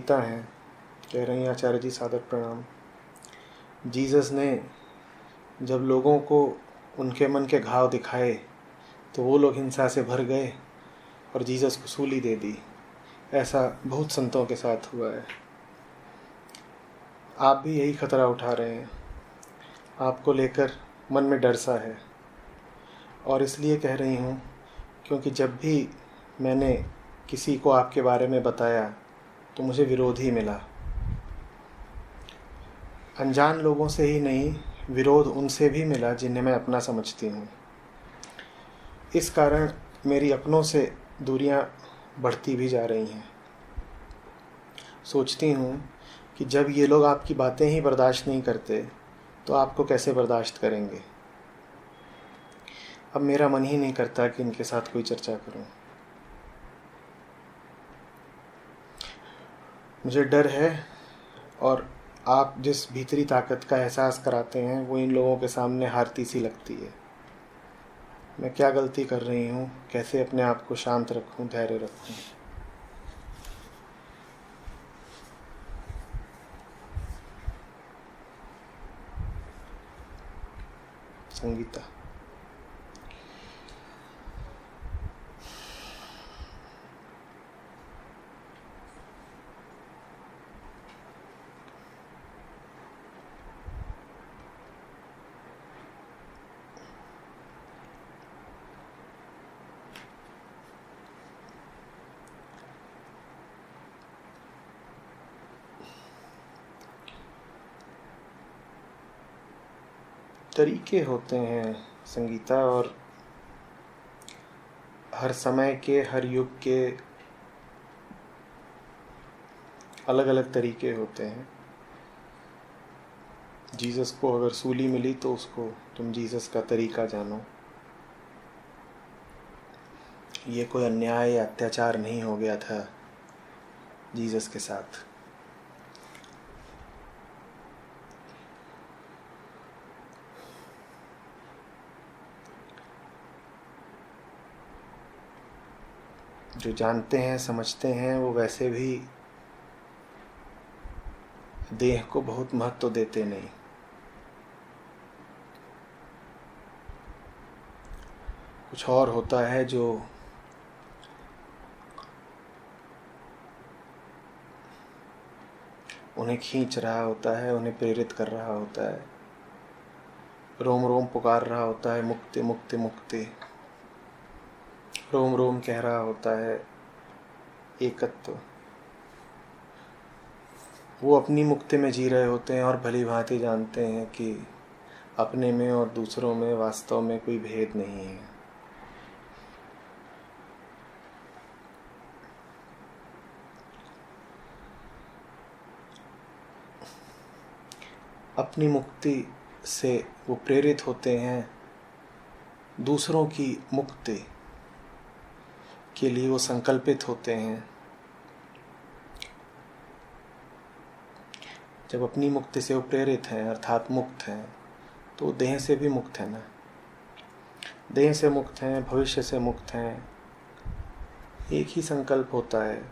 संगीता हैं, कह रही हैं आचार्य जी सादर प्रणाम। जीसस ने जब लोगों को उनके मन के घाव दिखाए तो वो लोग हिंसा से भर गए और जीसस को सूली दे दी। ऐसा बहुत संतों के साथ हुआ है। आप भी यही खतरा उठा रहे हैं। आपको लेकर मन में डर सा है, और इसलिए कह रही हूँ क्योंकि जब भी मैंने किसी को आपके बारे में बताया तो मुझे विरोध ही मिला। अनजान लोगों से ही नहीं, विरोध उनसे भी मिला जिन्हें मैं अपना समझती हूँ। इस कारण मेरी अपनों से दूरियां बढ़ती भी जा रही हैं। सोचती हूँ कि जब ये लोग आपकी बातें ही बर्दाश्त नहीं करते तो आपको कैसे बर्दाश्त करेंगे। अब मेरा मन ही नहीं करता कि इनके साथ कोई चर्चा करूं। मुझे डर है, और आप जिस भीतरी ताकत का एहसास कराते हैं वो इन लोगों के सामने हारती सी लगती है। मैं क्या गलती कर रही हूँ, कैसे अपने आप को शांत रखूँ, धैर्य रखूँ। संगीता। तरीके होते हैं संगीता, और हर समय के, हर युग के अलग अलग तरीके होते हैं। जीसस को अगर सूली मिली तो उसको तुम जीसस का तरीका जानो। ये कोई अन्याय या अत्याचार नहीं हो गया था जीसस के साथ। जो जानते हैं, समझते हैं, वो वैसे भी देह को बहुत महत्व देते नहीं। कुछ और होता है जो उन्हें खींच रहा होता है, उन्हें प्रेरित कर रहा होता है, रोम रोम पुकार रहा होता है मुक्ति मुक्ति मुक्ति। रोम रोम कह रहा होता है एकत्व। वो अपनी मुक्ति में जी रहे होते हैं और भली भांति जानते हैं कि अपने में और दूसरों में वास्तव में कोई भेद नहीं है। अपनी मुक्ति से वो प्रेरित होते हैं, दूसरों की मुक्ति के लिए वो संकल्पित होते हैं। जब अपनी मुक्ति से वो प्रेरित हैं अर्थात मुक्त हैं, तो देह से भी मुक्त है ना। देह से मुक्त हैं, भविष्य से मुक्त हैं। एक ही संकल्प होता है,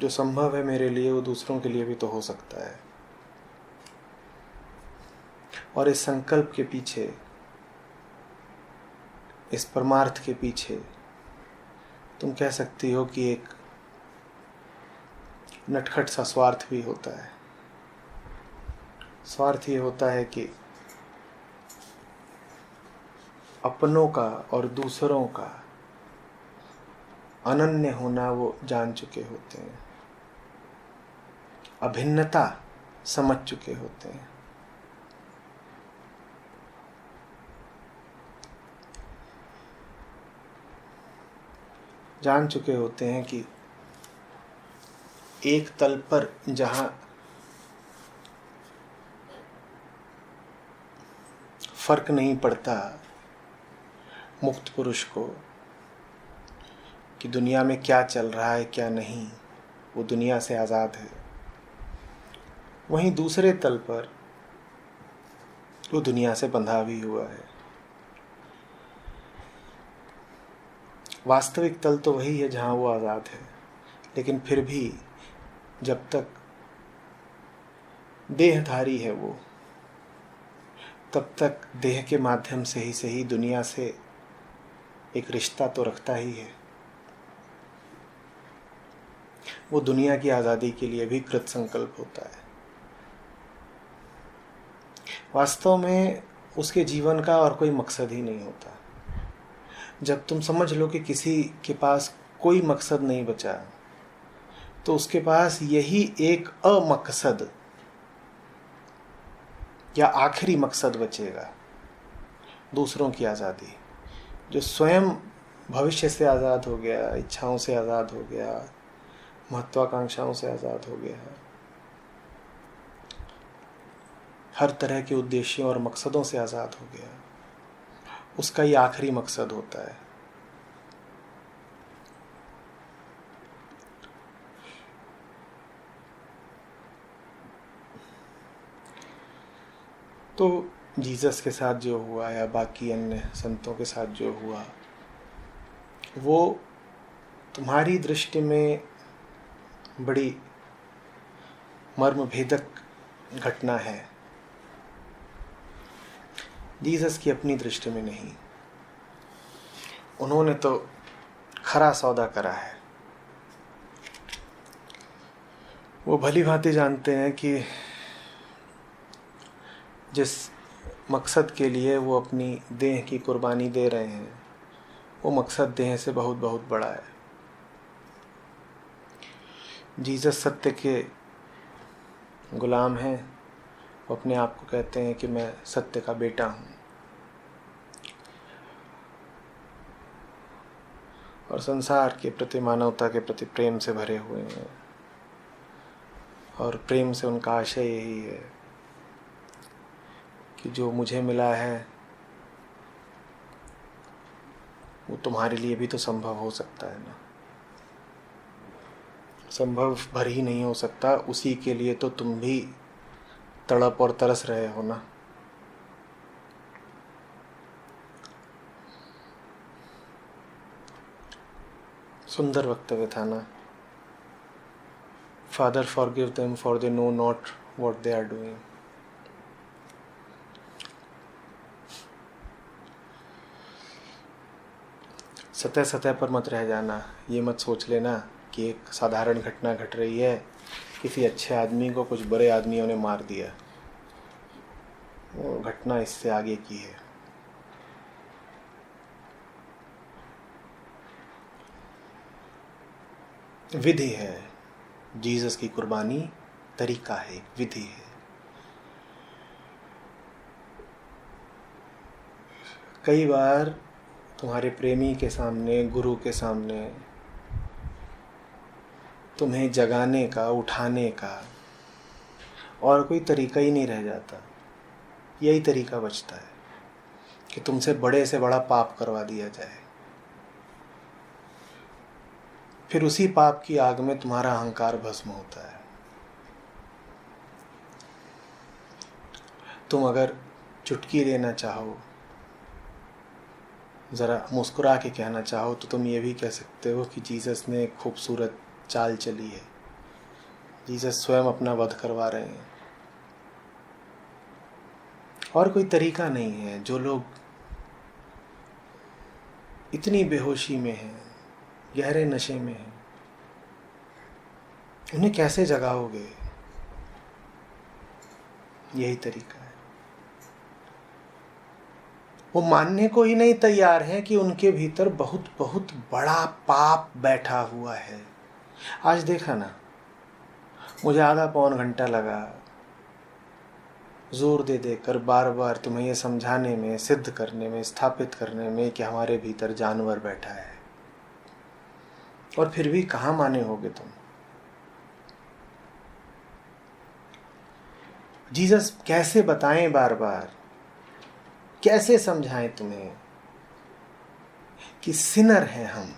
जो संभव है मेरे लिए वो दूसरों के लिए भी तो हो सकता है। और इस संकल्प के पीछे, इस परमार्थ के पीछे तुम कह सकती हो कि एक नटखट सा स्वार्थ भी होता है। स्वार्थ ये होता है कि अपनों का और दूसरों का अनन्य होना वो जान चुके होते हैं, अभिन्नता समझ चुके होते हैं। जान चुके होते हैं कि एक तल पर जहां फर्क नहीं पड़ता मुक्त पुरुष को कि दुनिया में क्या चल रहा है क्या नहीं, वो दुनिया से आज़ाद है, वहीं दूसरे तल पर वो दुनिया से बंधा भी हुआ है। वास्तविक तल तो वही है जहाँ वो आज़ाद है, लेकिन फिर भी जब तक देहधारी है वो, तब तक देह के माध्यम से ही सही दुनिया से एक रिश्ता तो रखता ही है। वो दुनिया की आज़ादी के लिए भी कृत संकल्प होता है। वास्तव में उसके जीवन का और कोई मकसद ही नहीं होता। जब तुम समझ लो कि किसी के पास कोई मकसद नहीं बचा, तो उसके पास यही एक अमकसद या आखिरी मकसद बचेगा, दूसरों की आज़ादी। जो स्वयं भविष्य से आज़ाद हो गया, इच्छाओं से आज़ाद हो गया, महत्वाकांक्षाओं से आज़ाद हो गया, हर तरह के उद्देश्यों और मकसदों से आज़ाद हो गया, उसका ये आखिरी मकसद होता है। तो जीसस के साथ जो हुआ या बाकी अन्य संतों के साथ जो हुआ, वो तुम्हारी दृष्टि में बड़ी मर्मभेदक घटना है, जीसस की अपनी दृष्टि में नहीं। उन्होंने तो खरा सौदा करा है। वो भली भांति जानते हैं कि जिस मकसद के लिए वो अपनी देह की कुर्बानी दे रहे हैं, वो मकसद देह से बहुत बहुत बड़ा है। जीसस सत्य के गुलाम हैं। वो अपने आप को कहते हैं कि मैं सत्य का बेटा हूँ। और संसार के प्रति, मानवता के प्रति प्रेम से भरे हुए हैं। और प्रेम से उनका आशय यही है कि जो मुझे मिला है वो तुम्हारे लिए भी तो संभव हो सकता है ना। संभव भर ही नहीं हो सकता, उसी के लिए तो तुम भी तड़प और तरस रहे हो ना। सुंदर वक्तव्य था ना। Father forgive them for they know not what they are doing. सतह सतह पर मत रह जाना। ये मत सोच लेना कि एक साधारण घटना घट रही है, किसी अच्छे आदमी को कुछ बुरे आदमियों ने मार दिया। वो घटना इससे आगे की है। विधि है जीसस की कुर्बानी, तरीका है, विधि है। कई बार तुम्हारे प्रेमी के सामने, गुरु के सामने तुम्हें जगाने का, उठाने का और कोई तरीका ही नहीं रह जाता। यही तरीका बचता है कि तुमसे बड़े से बड़ा पाप करवा दिया जाए, फिर उसी पाप की आग में तुम्हारा अहंकार भस्म होता है। तुम अगर चुटकी देना चाहो, ज़रा मुस्कुरा के कहना चाहो, तो तुम ये भी कह सकते हो कि जीसस ने एक खूबसूरत चाल चली है। जीसस स्वयं अपना वध करवा रहे हैं और कोई तरीका नहीं है। जो लोग इतनी बेहोशी में हैं, गहरे नशे में हैं, उन्हें कैसे जगाओगे? यही तरीका है। वो मानने को ही नहीं तैयार है कि उनके भीतर बहुत बहुत बड़ा पाप बैठा हुआ है। आज देखा ना, मुझे आधा पौन घंटा लगा जोर दे देकर बार बार तुम्हें यह समझाने में, सिद्ध करने में, स्थापित करने में कि हमारे भीतर जानवर बैठा है। और फिर भी कहाँ माने होगे तुम? जीसस कैसे बताएं बार बार, कैसे समझाएं तुम्हें कि सिनर हैं हम।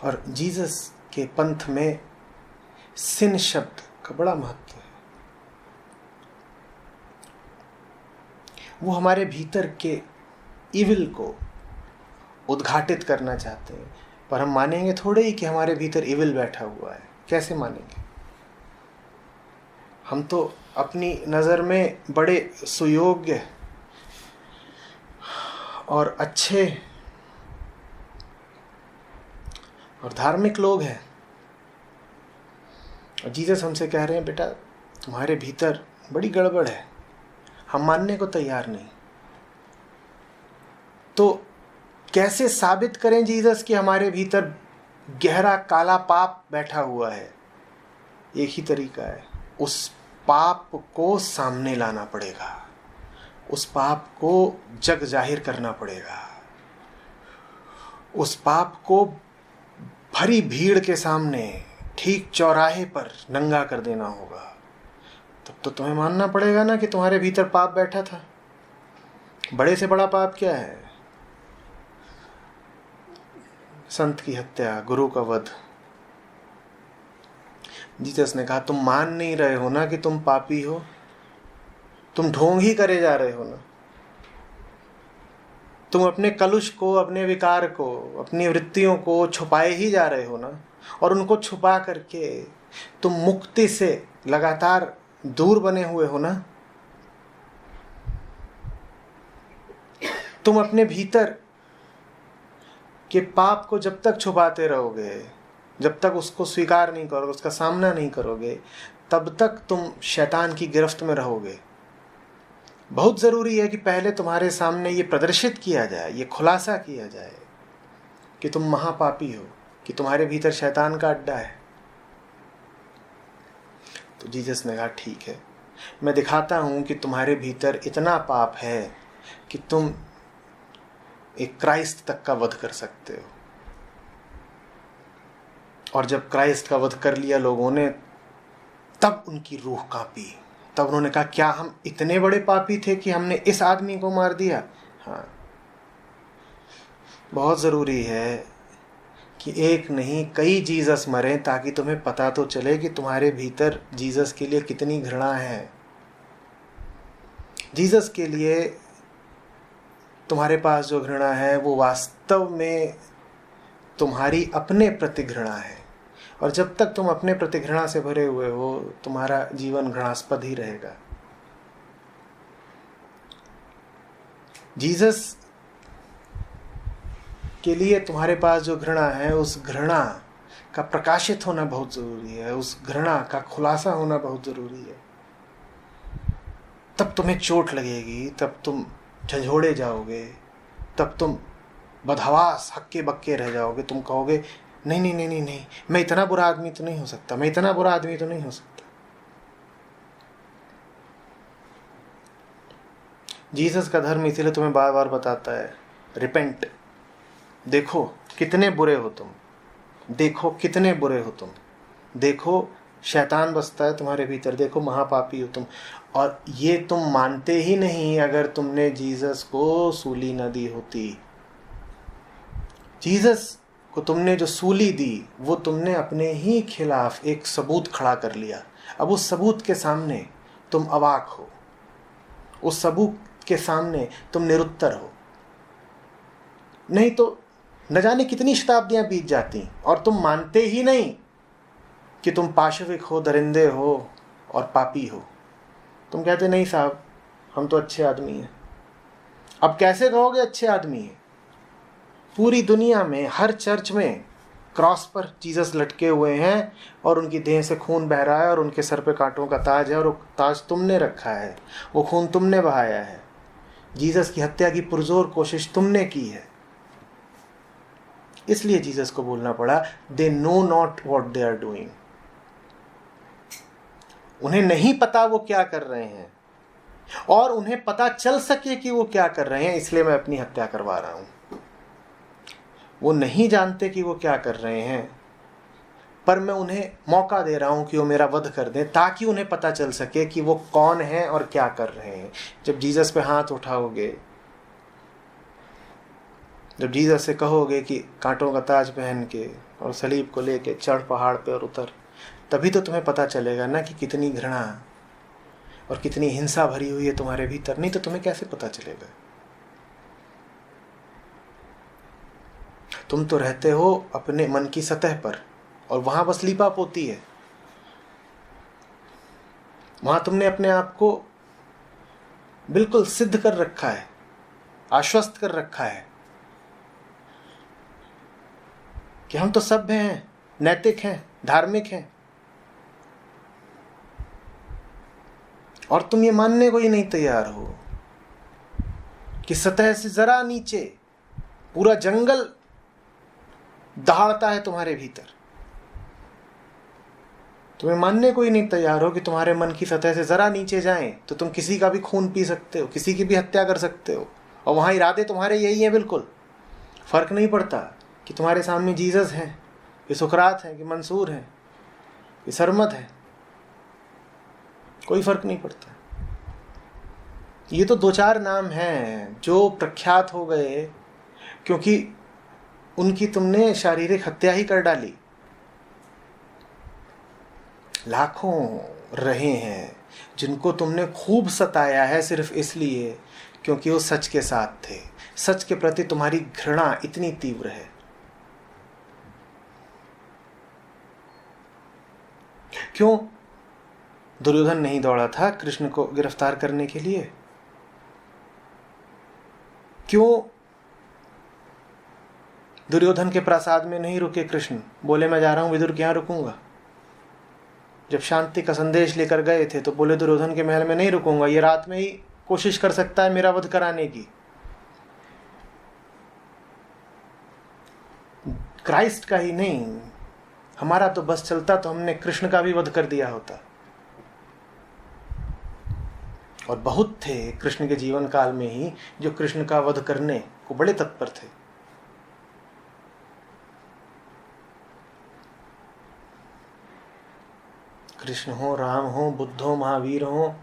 और जीसस के पंथ में सिन शब्द का बड़ा महत्व है। वो हमारे भीतर के इविल को उद्घाटित करना चाहते हैं, पर हम मानेंगे थोड़े ही कि हमारे भीतर इविल बैठा हुआ है। कैसे मानेंगे? हम तो अपनी नज़र में बड़े सुयोग्य और अच्छे और धार्मिक लोग हैं, और जीसस हमसे कह रहे हैं बेटा तुम्हारे भीतर बड़ी गड़बड़ है, हम मानने को तैयार नहीं। तो कैसे साबित करें जीसस कि हमारे भीतर गहरा काला पाप बैठा हुआ है? एक ही तरीका है, उस पाप को सामने लाना पड़ेगा, उस पाप को जग जाहिर करना पड़ेगा, उस पाप को भरी भीड़ के सामने ठीक चौराहे पर नंगा कर देना होगा। तब तो तुम्हें मानना पड़ेगा ना कि तुम्हारे भीतर पाप बैठा था। बड़े से बड़ा पाप क्या है? संत की हत्या, गुरु का वध। जीसस ने कहा तुम मान नहीं रहे हो ना कि तुम पापी हो, तुम ढोंग ही करे जा रहे हो ना। तुम अपने कलुष को, अपने विकार को, अपनी वृत्तियों को छुपाए ही जा रहे हो ना, और उनको छुपा करके तुम मुक्ति से लगातार दूर बने हुए हो ना। तुम अपने भीतर के पाप को जब तक छुपाते रहोगे, जब तक उसको स्वीकार नहीं करोगे, उसका सामना नहीं करोगे, तब तक तुम शैतान की गिरफ्त में रहोगे। बहुत ज़रूरी है कि पहले तुम्हारे सामने ये प्रदर्शित किया जाए, ये खुलासा किया जाए कि तुम महापापी हो, कि तुम्हारे भीतर शैतान का अड्डा है। तो जीसस ने कहा ठीक है, मैं दिखाता हूँ कि तुम्हारे भीतर इतना पाप है कि तुम एक क्राइस्ट तक का वध कर सकते हो। और जब क्राइस्ट का वध कर लिया लोगों ने, तब उनकी रूह कांपी। तब उन्होंने कहा क्या हम इतने बड़े पापी थे कि हमने इस आदमी को मार दिया? हाँ, बहुत ज़रूरी है कि एक नहीं कई जीसस मरे, ताकि तुम्हें पता तो चले कि तुम्हारे भीतर जीसस के लिए कितनी घृणा है। जीसस के लिए तुम्हारे पास जो घृणा है वो वास्तव में तुम्हारी अपने प्रति घृणा है, और जब तक तुम अपने प्रति घृणा से भरे हुए हो, तुम्हारा जीवन घृणास्पद ही रहेगा। जीसस के लिए तुम्हारे पास जो घृणा है, उस घृणा का प्रकाशित होना बहुत ज़रूरी है, उस घृणा का खुलासा होना बहुत ज़रूरी है। तब तुम्हें चोट लगेगी, तब तुम झंझोड़े जाओगे, तब तुम बदहवास हक्के बक्के रह जाओगे। तुम कहोगे नहीं नहीं नहीं नहीं नहीं, मैं इतना बुरा आदमी तो नहीं हो सकता, मैं इतना बुरा आदमी तो नहीं हो सकता। जीसस का धर्म इसीलिए तुम्हें बार बार बताता है, रिपेंट। देखो कितने बुरे हो तुम, देखो कितने बुरे हो तुम, देखो शैतान बसता है तुम्हारे भीतर, देखो महापापी हो तुम। और ये तुम मानते ही नहीं। अगर तुमने जीसस को सूली न दी होती, जीसस को तुमने जो सूली दी, वो तुमने अपने ही खिलाफ एक सबूत खड़ा कर लिया। अब उस सबूत के सामने तुम अवाक हो, उस सबूत के सामने तुम निरुत्तर हो। नहीं तो न जाने कितनी शताब्दियां बीत जाती और तुम मानते ही नहीं कि तुम पाशविक हो, दरिंदे हो और पापी हो। तुम कहते नहीं साहब, हम तो अच्छे आदमी हैं। अब कैसे कहोगे अच्छे आदमी हैं? पूरी दुनिया में हर चर्च में क्रॉस पर जीसस लटके हुए हैं, और उनकी देह से खून बह रहा है, और उनके सर पे कांटों का ताज है, और वो ताज तुमने रखा है, वो खून तुमने बहाया है। जीसस की हत्या की पुरजोर कोशिश तुमने की है। इसलिए जीसस को बोलना पड़ा, they know not what they are doing. उन्हें नहीं पता वो क्या कर रहे हैं, और उन्हें पता चल सके कि वो क्या कर रहे हैं, इसलिए मैं अपनी हत्या करवा रहा हूं। वो नहीं जानते कि वो क्या कर रहे हैं, पर मैं उन्हें मौका दे रहा हूं कि वो मेरा वध कर दें, ताकि उन्हें पता चल सके कि वो कौन है और क्या कर रहे हैं। जब जीसस पे हाथ उठाओगे, जब जीसस से कहोगे कि कांटों का ताज पहन के और सलीब को लेके चढ़ पहाड़ पे और उतर, तभी तो तुम्हें पता चलेगा ना कि कितनी घृणा और कितनी हिंसा भरी हुई है तुम्हारे भीतर। नहीं तो तुम्हें कैसे पता चलेगा? तुम तो रहते हो अपने मन की सतह पर, और वहां बस लीपा पोती है। वहां तुमने अपने आप को बिल्कुल सिद्ध कर रखा है, आश्वस्त कर रखा है कि हम तो सभ्य हैं, नैतिक हैं, धार्मिक हैं। और तुम ये मानने को ही नहीं तैयार हो कि सतह से जरा नीचे पूरा जंगल दहाड़ता है तुम्हारे भीतर। तुम्हें मानने को ही नहीं तैयार हो कि तुम्हारे मन की सतह से जरा नीचे जाएं तो तुम किसी का भी खून पी सकते हो, किसी की भी हत्या कर सकते हो, और वहां इरादे तुम्हारे यही हैं। बिल्कुल फर्क नहीं पड़ता कि तुम्हारे सामने जीसस हैं, कि सुकरात हैं, कि मंसूर हैं, कि सरमद है, कोई फर्क नहीं पड़ता। ये तो 2-4 नाम हैं जो प्रख्यात हो गए क्योंकि उनकी तुमने शारीरिक हत्या ही कर डाली। लाखों रहे हैं जिनको तुमने खूब सताया है सिर्फ इसलिए क्योंकि वो सच के साथ थे। सच के प्रति तुम्हारी घृणा इतनी तीव्र है। क्यों दुर्योधन नहीं दौड़ा था कृष्ण को गिरफ्तार करने के लिए? क्यों दुर्योधन के प्रासाद में नहीं रुके कृष्ण? बोले मैं जा रहा हूं विदुर के यहां रुकूंगा। जब शांति का संदेश लेकर गए थे तो बोले दुर्योधन के महल में नहीं रुकूंगा, ये रात में ही कोशिश कर सकता है मेरा वध कराने की। क्राइस्ट का ही नहीं, हमारा तो बस चलता तो हमने कृष्ण का भी वध कर दिया होता। और बहुत थे कृष्ण के जीवन काल में ही जो कृष्ण का वध करने को बड़े तत्पर थे। कृष्ण हो, राम हो, बुद्ध हो, महावीर हो,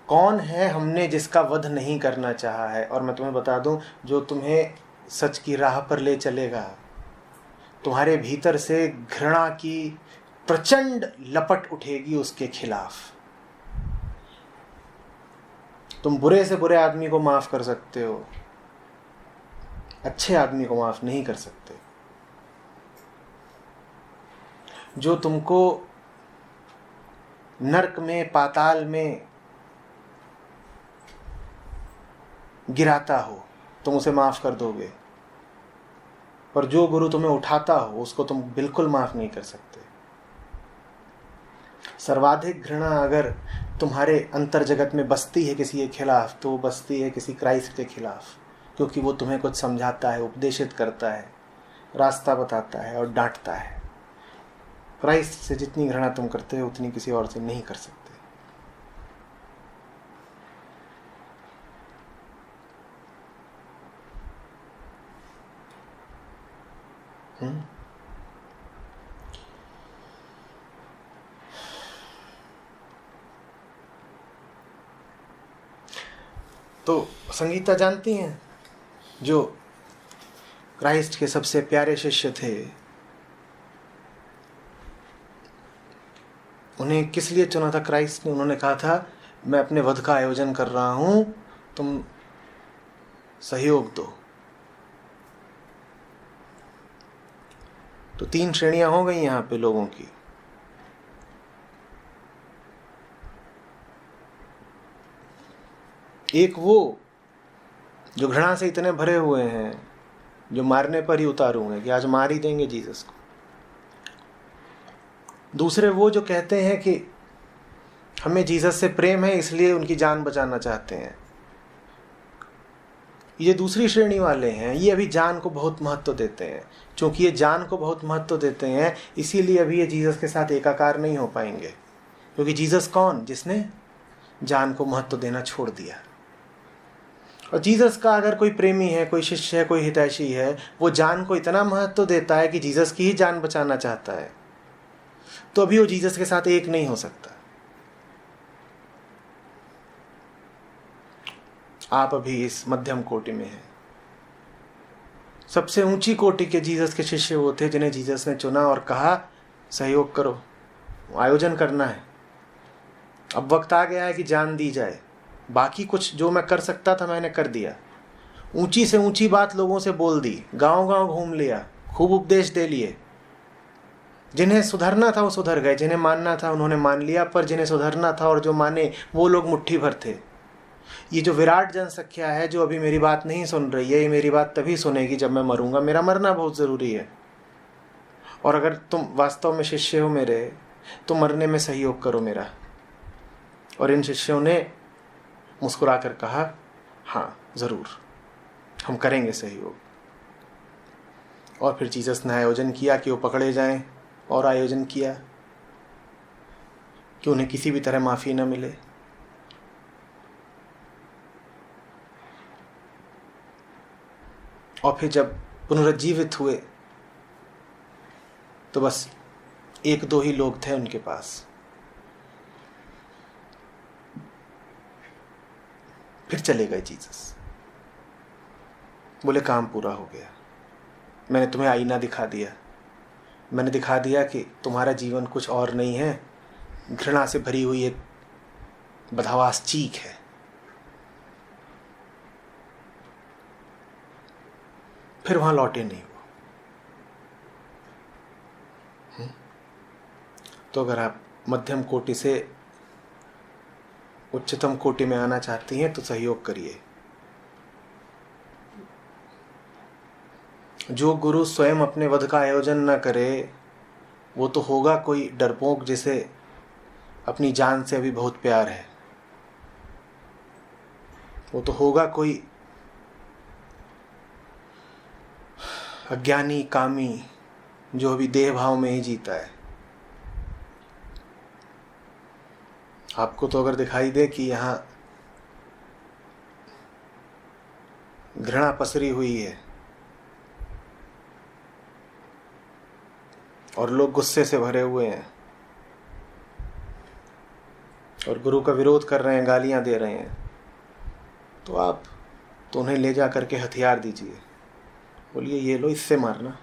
कौन है हमने जिसका वध नहीं करना चाहा है? और मैं तुम्हें बता दूं, जो तुम्हें सच की राह पर ले चलेगा, तुम्हारे भीतर से घृणा की प्रचंड लपट उठेगी उसके खिलाफ। तुम बुरे से बुरे आदमी को माफ कर सकते हो, अच्छे आदमी को माफ नहीं कर सकते। जो तुमको नरक में, पाताल में गिराता हो तुम उसे माफ कर दोगे, पर जो गुरु तुम्हें उठाता हो उसको तुम बिल्कुल माफ नहीं कर सकते। सर्वाधिक घृणा अगर तुम्हारे अंतर जगत में बसती है किसी के खिलाफ तो वो बसती है किसी क्राइस्ट के खिलाफ, क्योंकि वो तुम्हें कुछ समझाता है, उपदेशित करता है, रास्ता बताता है और डांटता है। क्राइस्ट से जितनी घृणा तुम करते हो उतनी किसी और से नहीं कर सकते। तो संगीता जानती हैं, जो क्राइस्ट के सबसे प्यारे शिष्य थे, उन्हें किस लिए चुना था क्राइस्ट ने? उन्होंने कहा था मैं अपने वध का आयोजन कर रहा हूं, तुम सहयोग दो। तो 3 श्रेणियां हो गई यहां पे लोगों की। एक वो जो घृणा से इतने भरे हुए हैं, जो मारने पर ही उतारू हैं कि आज मार ही देंगे जीसस को। दूसरे वो जो कहते हैं कि हमें जीसस से प्रेम है इसलिए उनकी जान बचाना चाहते हैं। ये दूसरी श्रेणी वाले हैं, ये अभी जान को बहुत महत्व देते हैं। क्योंकि ये जान को बहुत महत्व देते हैं इसीलिए अभी ये जीसस के साथ एकाकार नहीं हो पाएंगे। क्योंकि जीसस कौन? जिसने जान को महत्व देना छोड़ दिया। और जीसस का अगर कोई प्रेमी है, कोई शिष्य है, कोई हितैषी है, वो जान को इतना महत्व देता है कि जीसस की ही जान बचाना चाहता है, तो अभी वो जीसस के साथ एक नहीं हो सकता। आप अभी इस मध्यम कोटि में हैं। सबसे ऊंची कोटि के जीसस के शिष्य वो थे जिन्हें जीसस ने चुना और कहा सहयोग करो, आयोजन करना है। अब वक्त आ गया है कि जान दी जाए। बाकी कुछ जो मैं कर सकता था मैंने कर दिया। ऊंची से ऊंची बात लोगों से बोल दी, गांव गांव घूम लिया, खूब उपदेश दे लिए। जिन्हें सुधरना था वो सुधर गए, जिन्हें मानना था उन्होंने मान लिया, पर जिन्हें सुधरना था और जो माने वो लोग मुट्ठी भर थे। ये जो विराट जनसंख्या है जो अभी मेरी बात नहीं सुन रही है, ये मेरी बात तभी सुनेगी जब मैं मरूंगा। मेरा मरना बहुत ज़रूरी है। और अगर तुम वास्तव में शिष्य हो मेरे, तो मरने में सहयोग करो मेरा। और इन शिष्यों ने मुस्कुराकर कहा, हाँ ज़रूर, हम करेंगे सहयोग। और फिर जीसस ने आयोजन किया कि वो पकड़े जाएं, और आयोजन किया कि उन्हें किसी भी तरह माफ़ी न मिले। और फिर जब पुनरुज्जीवित हुए तो बस एक दो ही लोग थे उनके पास। फिर चले गए जीसस, बोले काम पूरा हो गया। मैंने तुम्हें आईना दिखा दिया, मैंने दिखा दिया कि तुम्हारा जीवन कुछ और नहीं है, घृणा से भरी हुई एक बदहवास चीख है। फिर वहां लौटे नहीं वो। तो अगर आप मध्यम कोटि से उच्चतम कोटि में आना चाहती हैं तो सहयोग करिए। जो गुरु स्वयं अपने वध का आयोजन न करे, वो तो होगा कोई डरपोक जिसे अपनी जान से अभी बहुत प्यार है। वो तो होगा कोई अज्ञानी कामी जो अभी देह भाव में ही जीता है। आपको तो अगर दिखाई दे कि यहाँ घृणा पसरी हुई है और लोग गुस्से से भरे हुए हैं और गुरु का विरोध कर रहे हैं, गालियां दे रहे हैं, तो आप तो उन्हें ले जा करके हथियार दीजिए, बोलिए ये लो, इससे मारना।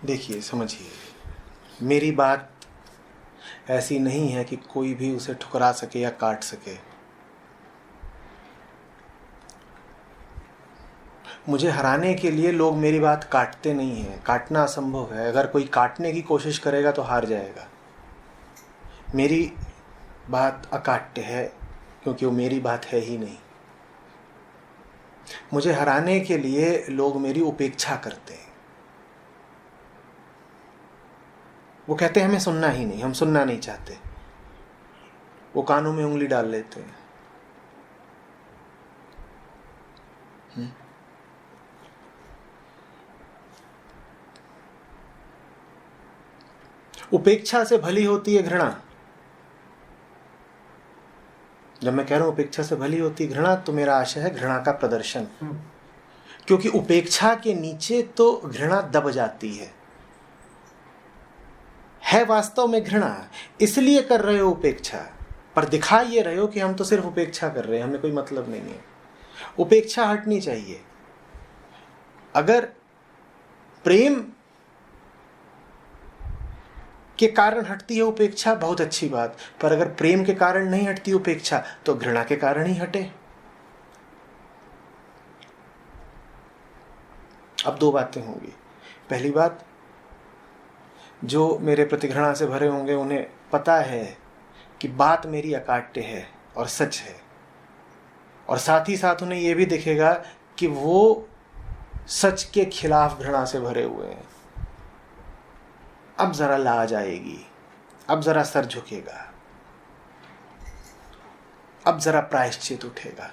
देखिए, समझिए, मेरी बात ऐसी नहीं है कि कोई भी उसे ठुकरा सके या काट सके। मुझे हराने के लिए लोग मेरी बात काटते नहीं हैं, काटना असंभव है। अगर कोई काटने की कोशिश करेगा तो हार जाएगा। मेरी बात अकाट्य है क्योंकि वो मेरी बात है ही नहीं। मुझे हराने के लिए लोग मेरी उपेक्षा करते हैं। वो कहते हैं हमें सुनना ही नहीं, हम सुनना नहीं चाहते। वो कानों में उंगली डाल लेते हैं। उपेक्षा से भली होती है घृणा। जब मैं कह रहा हूं उपेक्षा से भली होती है घृणा, तो मेरा आशय है घृणा का प्रदर्शन। क्योंकि उपेक्षा के नीचे तो घृणा दब जाती है वास्तव में घृणा। इसलिए कर रहे हो उपेक्षा, पर दिखा ये रहे हो कि हम तो सिर्फ उपेक्षा कर रहे हैं, हमें कोई मतलब नहीं है। उपेक्षा हटनी चाहिए। अगर प्रेम के कारण हटती है उपेक्षा, बहुत अच्छी बात। पर अगर प्रेम के कारण नहीं हटती उपेक्षा, तो घृणा के कारण ही हटे। अब दो बातें होंगी। पहली बात, जो मेरे प्रति घृणा से भरे होंगे उन्हें पता है कि बात मेरी अकाट्य है और सच है, और साथ ही साथ उन्हें यह भी दिखेगा कि वो सच के खिलाफ घृणा से भरे हुए हैं। अब जरा लाज आएगी, अब जरा सर झुकेगा, अब जरा प्रायश्चित उठेगा।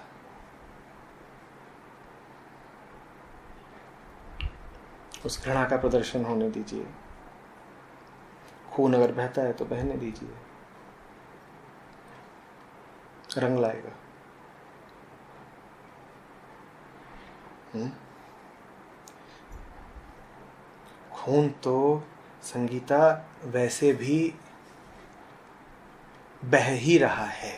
उस घृणा का प्रदर्शन होने दीजिए। खून अगर बहता है तो बहने दीजिए, रंग लाएगा। खून तो संगीता वैसे भी बह ही रहा है।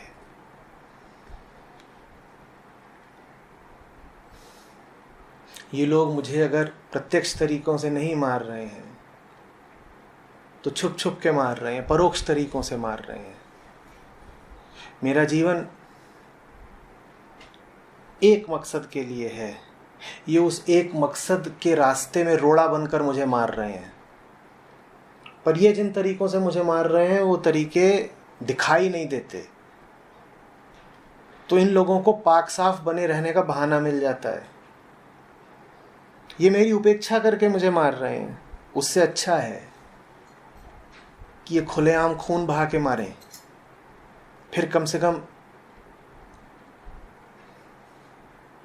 ये लोग मुझे अगर प्रत्यक्ष तरीकों से नहीं मार रहे हैं तो छुप छुप के मार रहे हैं, परोक्ष तरीकों से मार रहे हैं। मेरा जीवन एक मकसद के लिए है, ये उस एक मकसद के रास्ते में रोड़ा बनकर मुझे मार रहे हैं। पर ये जिन तरीकों से मुझे मार रहे हैं वो तरीके दिखाई नहीं देते, तो इन लोगों को पाक साफ बने रहने का बहाना मिल जाता है। ये मेरी उपेक्षा करके मुझे मार रहे हैं, उससे अच्छा है कि ये खुलेआम खून बहा के मारें। फिर कम से कम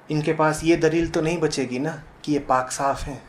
इनके पास ये दलील तो नहीं बचेगी ना कि ये पाक साफ हैं।